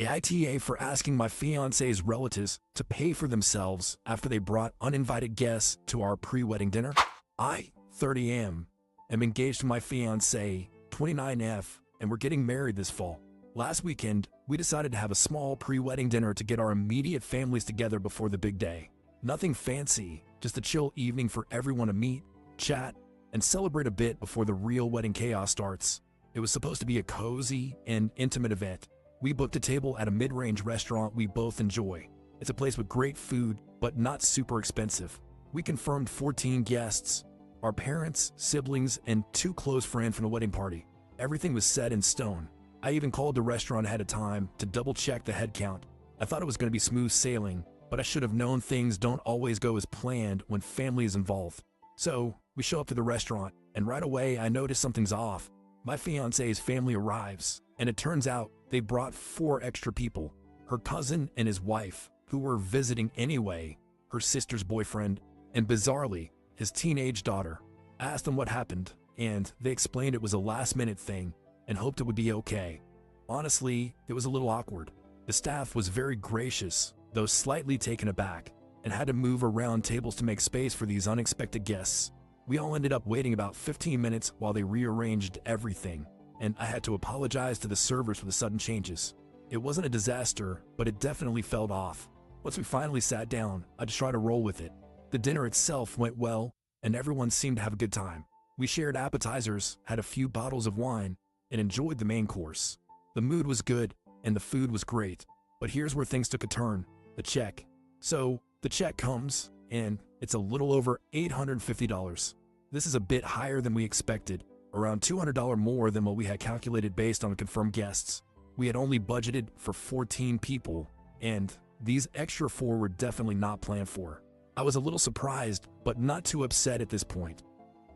AITA for asking my fiance's relatives to pay for themselves after they brought uninvited guests to our pre-wedding dinner. I, 30 am engaged to my fiancée, 29F, and we're getting married this fall. Last weekend, we decided to have a small pre-wedding dinner to get our immediate families together before the big day. Nothing fancy, just a chill evening for everyone to meet, chat, and celebrate a bit before the real wedding chaos starts. It was supposed to be a cozy and intimate event. We booked a table at a mid-range restaurant we both enjoy. It's a place with great food, but not super expensive. We confirmed 14 guests, our parents, siblings, and 2 close friends from the wedding party. Everything was set in stone. I even called the restaurant ahead of time to double-check the head count. I thought it was going to be smooth sailing, but I should have known things don't always go as planned when family is involved. So, we show up to the restaurant, and right away I notice something's off. My fiance's family arrives, and it turns out they brought 4 extra people. Her cousin and his wife, who were visiting anyway, her sister's boyfriend, and bizarrely, his teenage daughter. I asked them what happened, and they explained it was a last-minute thing and hoped it would be okay. Honestly, it was a little awkward. The staff was very gracious, though slightly taken aback, and had to move around tables to make space for these unexpected guests. We all ended up waiting about 15 minutes while they rearranged everything, and I had to apologize to the servers for the sudden changes. It wasn't a disaster, but it definitely felt off. Once we finally sat down, I just tried to roll with it. The dinner itself went well, and everyone seemed to have a good time. We shared appetizers, had a few bottles of wine, and enjoyed the main course. The mood was good, and the food was great. But here's where things took a turn: the check. So, the check comes, and it's a little over $850. This is a bit higher than we expected, around $200 more than what we had calculated based on confirmed guests. We had only budgeted for 14 people, and these extra 4 were definitely not planned for. I was a little surprised, but not too upset at this point.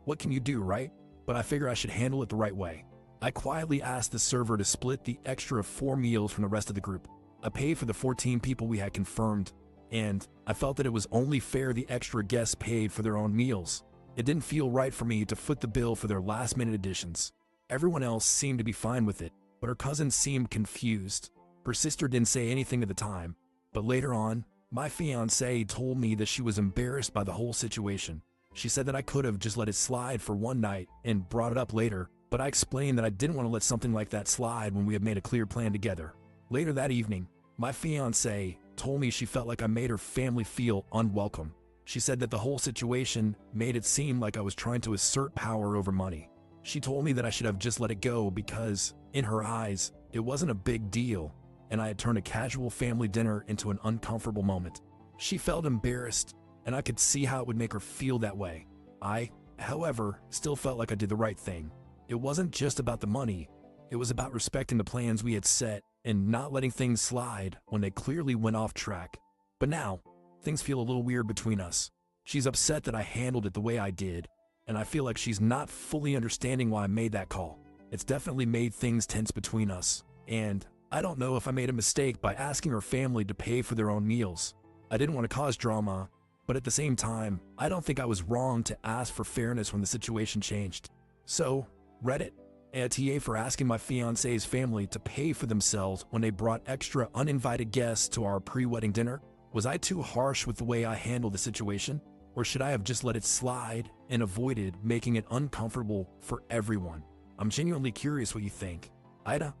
What can you do, right? But I figure I should handle it the right way. I quietly asked the server to split the extra 4 meals from the rest of the group. I paid for the 14 people we had confirmed, and I felt that it was only fair the extra guests paid for their own meals. It didn't feel right for me to foot the bill for their last-minute additions. Everyone else seemed to be fine with it, but her cousin seemed confused. Her sister didn't say anything at the time, but later on, my fiancée told me that she was embarrassed by the whole situation. She said that I could have just let it slide for one night and brought it up later, but I explained that I didn't want to let something like that slide when we had made a clear plan together. Later that evening, my fiancée told me she felt like I made her family feel unwelcome. She said that the whole situation made it seem like I was trying to assert power over money. She told me that I should have just let it go because, in her eyes, it wasn't a big deal, and I had turned a casual family dinner into an uncomfortable moment. She felt embarrassed, and I could see how it would make her feel that way. I, however, still felt like I did the right thing. It wasn't just about the money, it was about respecting the plans we had set and not letting things slide when they clearly went off track. But now, things feel a little weird between us. She's upset that I handled it the way I did, and I feel like she's not fully understanding why I made that call. It's definitely made things tense between us, and I don't know if I made a mistake by asking her family to pay for their own meals. I didn't want to cause drama, but at the same time, I don't think I was wrong to ask for fairness when the situation changed. So, Reddit, AITA for asking my fiancé's family to pay for themselves when they brought extra uninvited guests to our pre-wedding dinner. Was I too harsh with the way I handled the situation? Or should I have just let it slide and avoided making it uncomfortable for everyone? I'm genuinely curious what you think. AITA?